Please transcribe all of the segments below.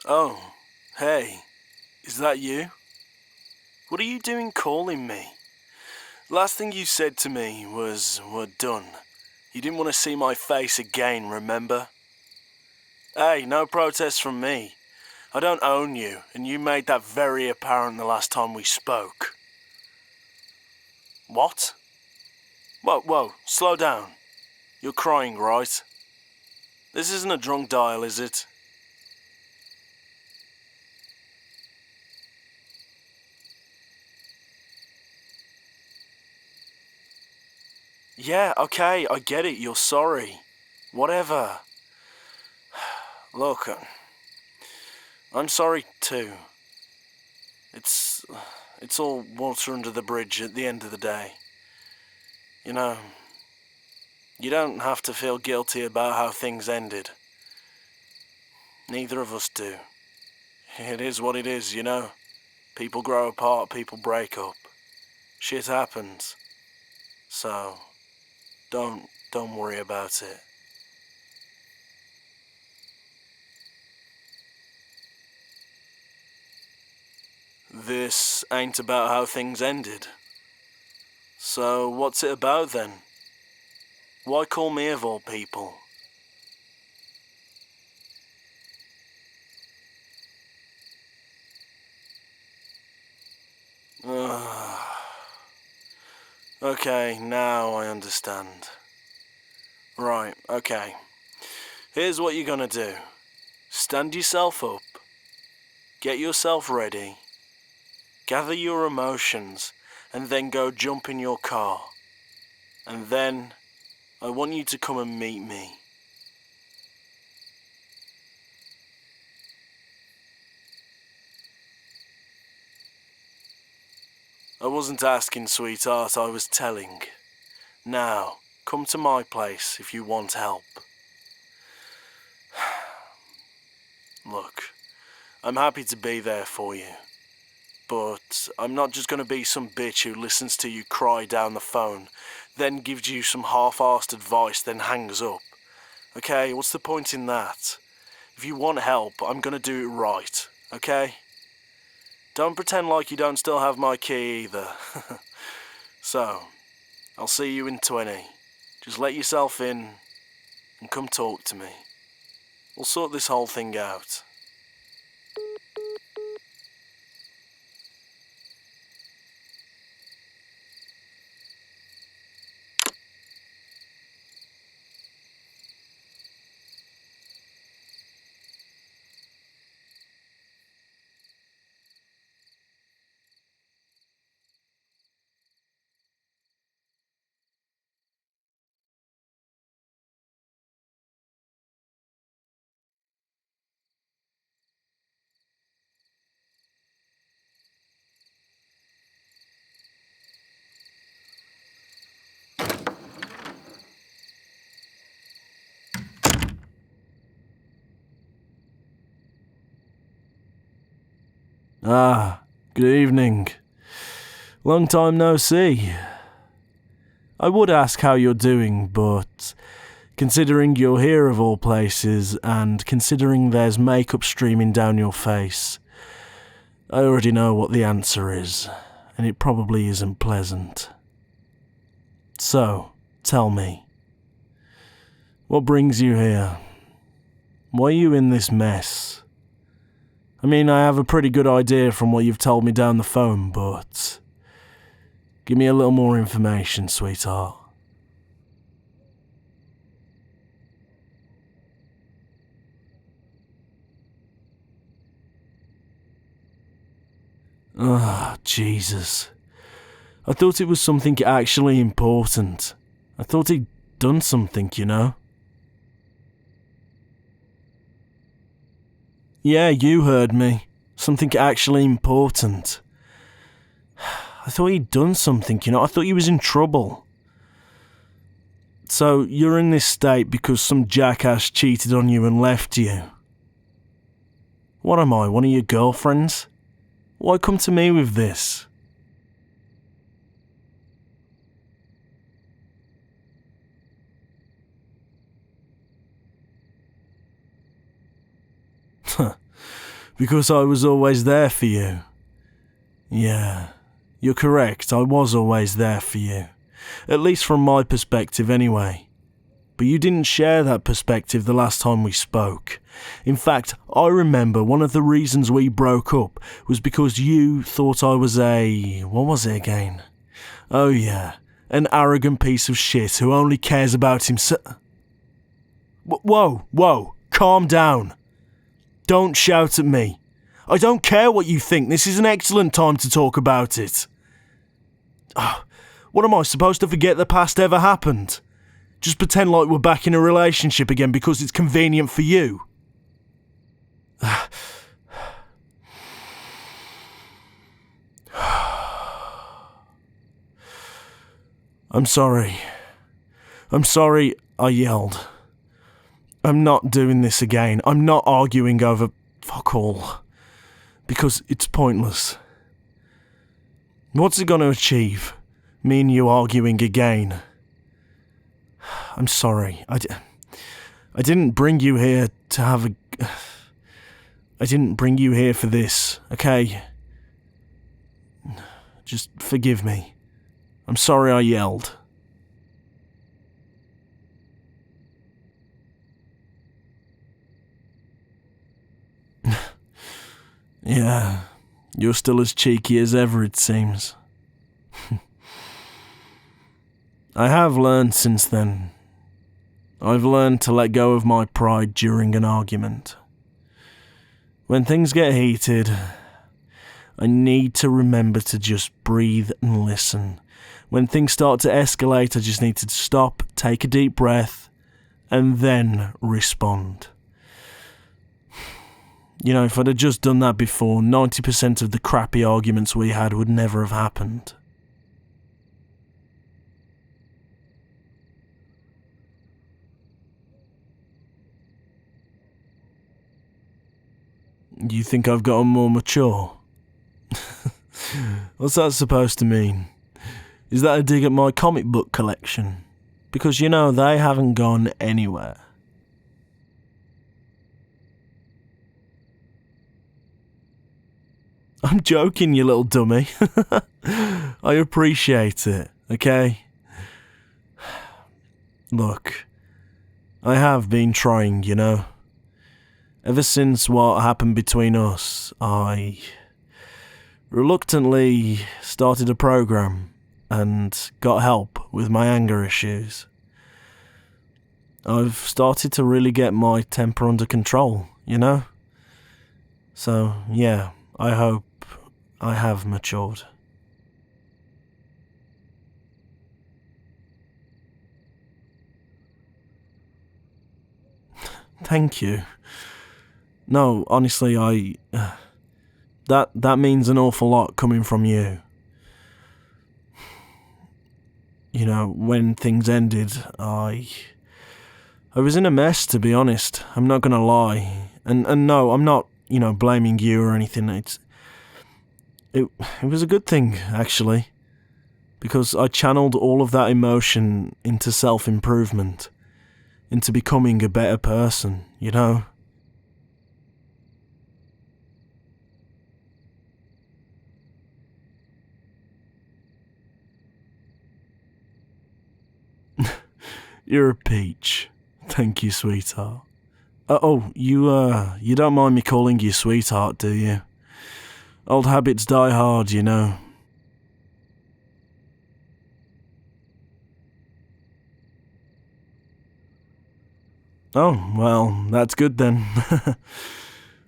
Oh, hey, is that you? What are you doing calling me? Last thing you said to me was, we're done. You didn't want to see my face again, remember? Hey, no protest from me. I don't own you, and you made that very apparent the last time we spoke. What? Whoa, slow down. You're crying, right? This isn't a drunk dial, is it? Yeah, okay, I get it, you're sorry. Whatever. Look, I'm sorry too. It's all water under the bridge at the end of the day. You know, you don't have to feel guilty about how things ended. Neither of us do. It is what it is, you know. People grow apart, people break up. Shit happens. So, don't worry about it. This ain't about how things ended. So, what's it about then? Why call me of all people? Okay, now I understand. Right, okay. Here's what you're gonna do. Stand yourself up. Get yourself ready. Gather your emotions, and then go jump in your car. And then, I want you to come and meet me. I wasn't asking, sweetheart, I was telling. Now, come to my place if you want help. Look, I'm happy to be there for you. But I'm not just gonna be some bitch who listens to you cry down the phone, then gives you some half-arsed advice, then hangs up. Okay, what's the point in that? If you want help, I'm gonna do it right, okay? Don't pretend like you don't still have my key either. So, I'll see you in 20. Just let yourself in and come talk to me. We'll sort this whole thing out. Good evening. Long time no see. I would ask how you're doing, but considering you're here of all places, and considering there's makeup streaming down your face, I already know what the answer is, and it probably isn't pleasant. So, tell me, what brings you here? Why are you in this mess? I mean, I have a pretty good idea from what you've told me down the phone, but give me a little more information, sweetheart. Jesus. I thought it was something actually important. I thought he'd done something, you know? Yeah, you heard me. Something actually important. I thought he'd done something, you know? I thought he was in trouble. So, you're in this state because some jackass cheated on you and left you. What am I, one of your girlfriends? Why come to me with this? Because I was always there for you. Yeah, you're correct, I was always there for you. At least from my perspective anyway. But you didn't share that perspective the last time we spoke. In fact, I remember one of the reasons we broke up was because you thought I was what was it again? Oh yeah, an arrogant piece of shit who only cares about himself. Whoa, calm down. Don't shout at me. I don't care what you think, this is an excellent time to talk about it. What am I supposed to forget the past ever happened? Just pretend like we're back in a relationship again because it's convenient for you. I'm sorry. I yelled. I'm not doing this again. I'm not arguing over fuck all. Because it's pointless. What's it going to achieve? Me and you arguing again? I'm sorry. I didn't bring you here to have a... I didn't bring you here for this, okay? Just forgive me. I'm sorry I yelled. Yeah, you're still as cheeky as ever, it seems. I have learned since then. I've learned to let go of my pride during an argument. When things get heated, I need to remember to just breathe and listen. When things start to escalate, I just need to stop, take a deep breath, and then respond. You know, if I'd have just done that before, 90% of the crappy arguments we had would never have happened. You think I've gotten more mature? What's that supposed to mean? Is that a dig at my comic book collection? Because, you know, they haven't gone anywhere. I'm joking, you little dummy. I appreciate it, okay? Look, I have been trying, you know. Ever since what happened between us, I reluctantly started a program and got help with my anger issues. I've started to really get my temper under control, you know? So, yeah, I hope I have matured. Thank you. No, honestly, that means an awful lot coming from you. You know, when things ended, I was in a mess, to be honest. I'm not gonna lie. And no, I'm not, you know, blaming you or anything. It was a good thing, actually, because I channeled all of that emotion into self-improvement, into becoming a better person, you know? You're a peach. Thank you, sweetheart. You don't mind me calling you sweetheart, do you? Old habits die hard, you know. Oh, well, that's good then.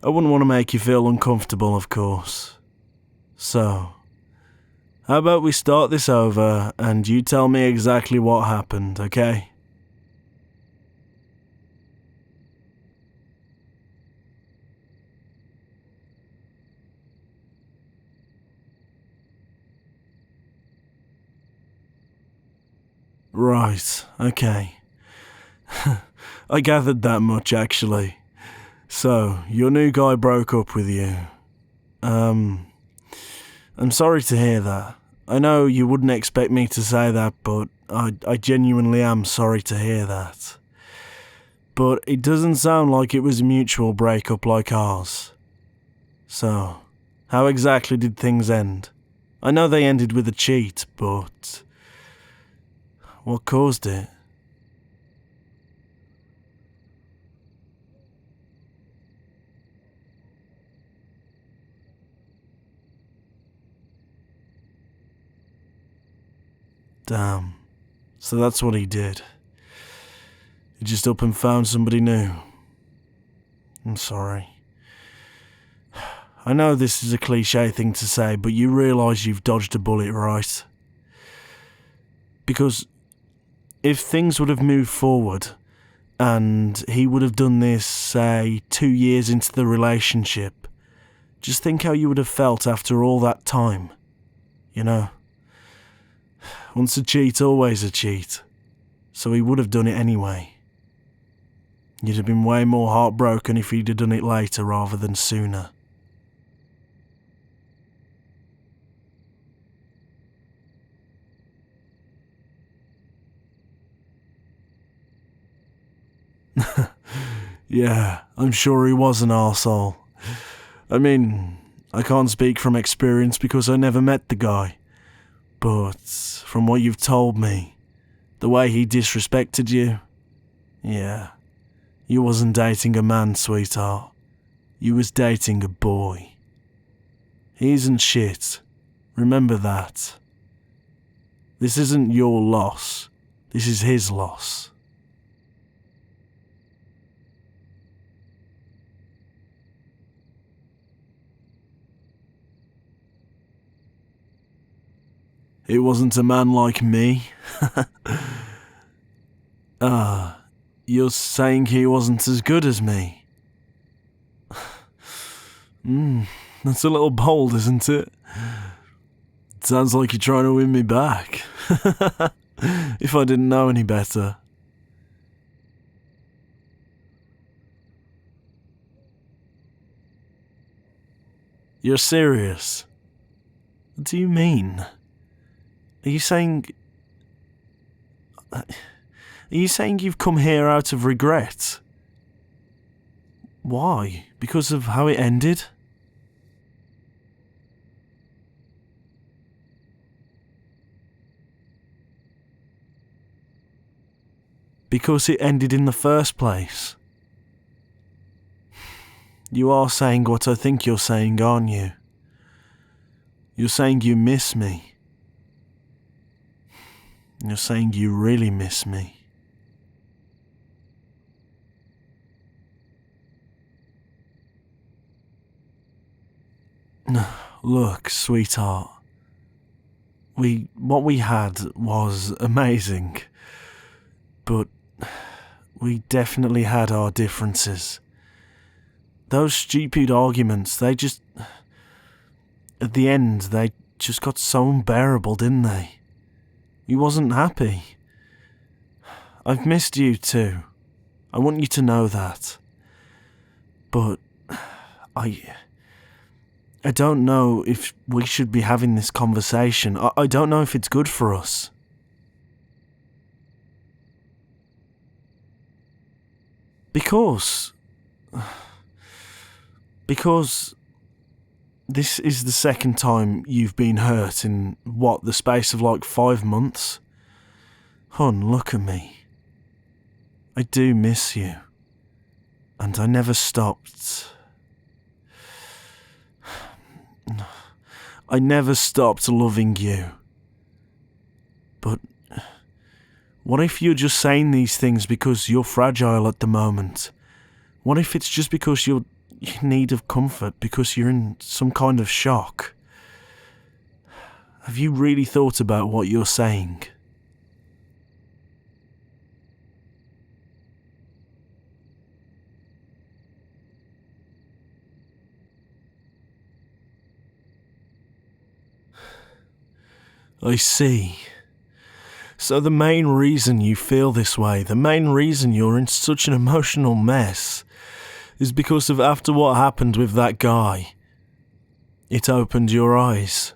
I wouldn't want to make you feel uncomfortable, of course. So, how about we start this over and you tell me exactly what happened, okay? Right, okay. I gathered that much, actually. So, your new guy broke up with you. I'm sorry to hear that. I know you wouldn't expect me to say that, but I genuinely am sorry to hear that. But it doesn't sound like it was a mutual breakup like ours. So, how exactly did things end? I know they ended with a cheat, but what caused it? Damn. So that's what he did. He just up and found somebody new. I'm sorry. I know this is a cliche thing to say, but you realise you've dodged a bullet, right? Because if things would have moved forward, and he would have done this, say, 2 years into the relationship, just think how you would have felt after all that time. You know? Once a cheat, always a cheat. So he would have done it anyway. You'd have been way more heartbroken if he'd have done it later rather than sooner. Yeah, I'm sure he was an arsehole. I mean, I can't speak from experience because I never met the guy. But from what you've told me, the way he disrespected you, yeah, you wasn't dating a man, sweetheart. You was dating a boy. He isn't shit. Remember that. This isn't your loss. This is his loss. It wasn't a man like me. You're saying he wasn't as good as me? That's a little bold, isn't it? It sounds like you're trying to win me back. If I didn't know any better. You're serious? What do you mean? Are you saying you've come here out of regret? Why? Because of how it ended? Because it ended in the first place. You are saying what I think you're saying, aren't you? You're saying you miss me. You're saying you really miss me. Look, sweetheart. What we had was amazing. But we definitely had our differences. Those stupid arguments, at the end, they just got so unbearable, didn't they? You wasn't happy. I've missed you too. I want you to know that. But I don't know if we should be having this conversation. I don't know if it's good for us. Because this is the second time you've been hurt in, the space of like 5 months? Hon, look at me. I do miss you. And I never stopped. I never stopped loving you. But what if you're just saying these things because you're fragile at the moment? What if it's just because you're in need of comfort, because you're in some kind of shock? Have you really thought about what you're saying? I see. So the main reason you feel this way, the main reason you're in such an emotional mess, is because of after what happened with that guy. It opened your eyes.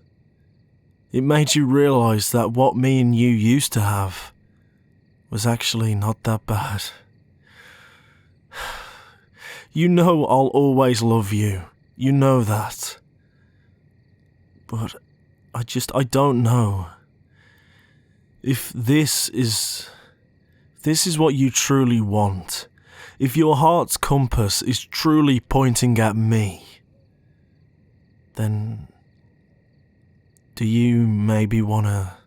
It made you realise that what me and you used to have was actually not that bad. You know I'll always love you. You know that. But I don't know. If this is what you truly want, if your heart's compass is truly pointing at me, then do you maybe want to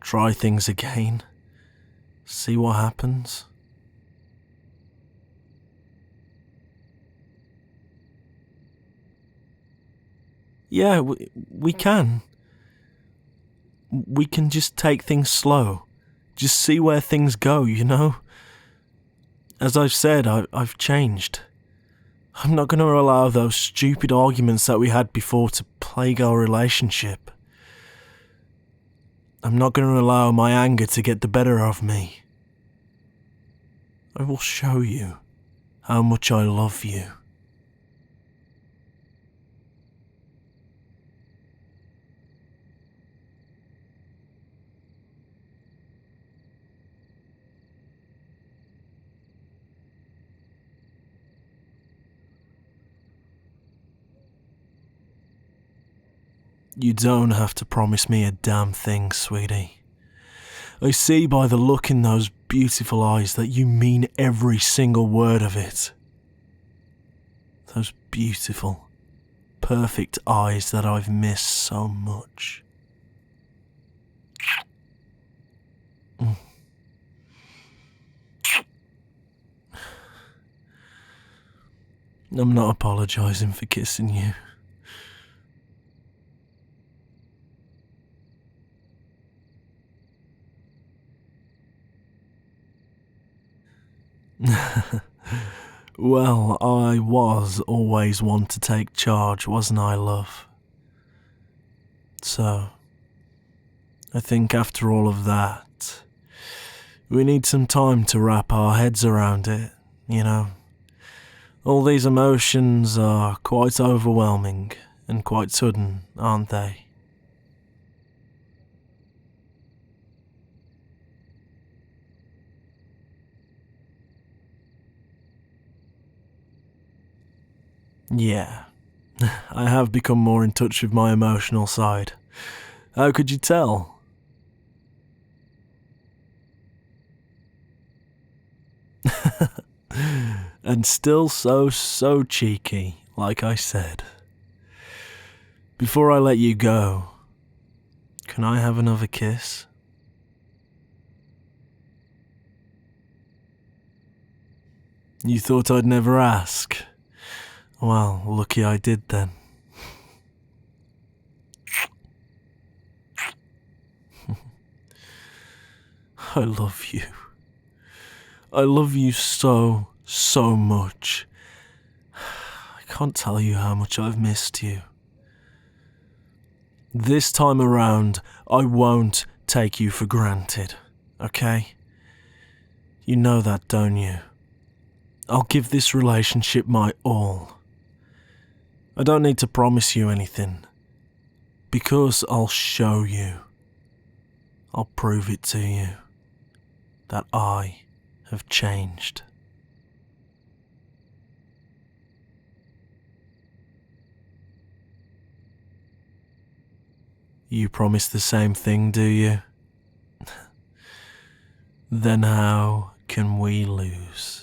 try things again? See what happens? Yeah, we can. We can just take things slow. Just see where things go, you know? As I've said, I've changed. I'm not going to allow those stupid arguments that we had before to plague our relationship. I'm not going to allow my anger to get the better of me. I will show you how much I love you. You don't have to promise me a damn thing, sweetie. I see by the look in those beautiful eyes that you mean every single word of it. Those beautiful, perfect eyes that I've missed so much. I'm not apologising for kissing you. Well, I was always one to take charge, wasn't I, love? So, I think after all of that, we need some time to wrap our heads around it, you know. All these emotions are quite overwhelming and quite sudden, aren't they? Yeah, I have become more in touch with my emotional side. How could you tell? And still so cheeky, like I said. Before I let you go, can I have another kiss? You thought I'd never ask? Well, lucky I did then. I love you. I love you so much. I can't tell you how much I've missed you. This time around, I won't take you for granted, okay? You know that, don't you? I'll give this relationship my all. I don't need to promise you anything, because I'll show you. I'll prove it to you that I have changed. You promise the same thing, do you? Then how can we lose?